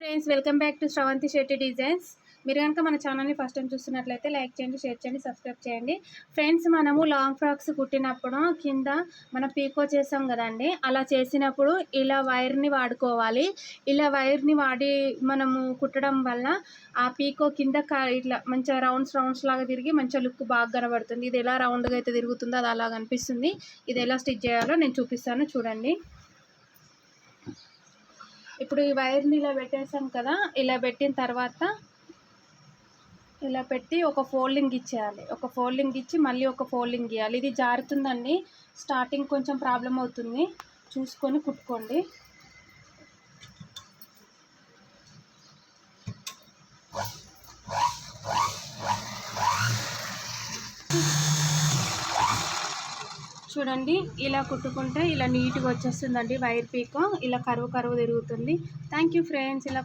Friends, welcome back to Sravanthi Shetty designs. మీరు కనుక మన ఛానల్ని ఫస్ట్ టైం చూస్తున్నట్లయితే లైక్ చేయండి, షేర్ చేయండి, సబ్స్క్రైబ్ చేయండి. ఫ్రెండ్స్, మనము లాంగ్ ఫ్రాక్స్ కుట్టినప్పుడు కింద మనం పీకో చేసాం కదండి, అలా చేసినప్పుడు ఇలా వైర్ని వాడుకోవాలి. ఇలా వైర్ని వాడి మనము కుట్టడం వల్ల ఆ పీకో కింద ఇట్లా మంచిగా రౌండ్స్ లాగా తిరిగి మంచిగా లుక్ బాగా కనబడుతుంది. ఇది ఎలా రౌండ్గా అయితే తిరుగుతుందో అది అలా కనిపిస్తుంది. ఇది ఎలా స్టిచ్ చేయాలో నేను చూపిస్తాను, చూడండి. ఇప్పుడు ఈ వైర్ని ఇలా పెట్టేసాం కదా, ఇలా పెట్టిన తర్వాత ఇలా పెట్టి ఒక ఫోల్డింగ్ ఇచ్చేయాలి. ఒక ఫోల్డింగ్ ఇచ్చి మళ్ళీ ఒక ఫోల్డింగ్ ఇవ్వాలి. ఇది జారుతుందండి, స్టార్టింగ్ కొంచెం ప్రాబ్లం అవుతుంది, చూసుకొని కుట్టుకోండి. చూడండి, ఇలా కుట్టుకుంటే ఇలా నీట్గా వచ్చేస్తుందండి వైర్ పీకో. ఇలా కరువు తిరుగుతుంది. Thank you friends. ఇలా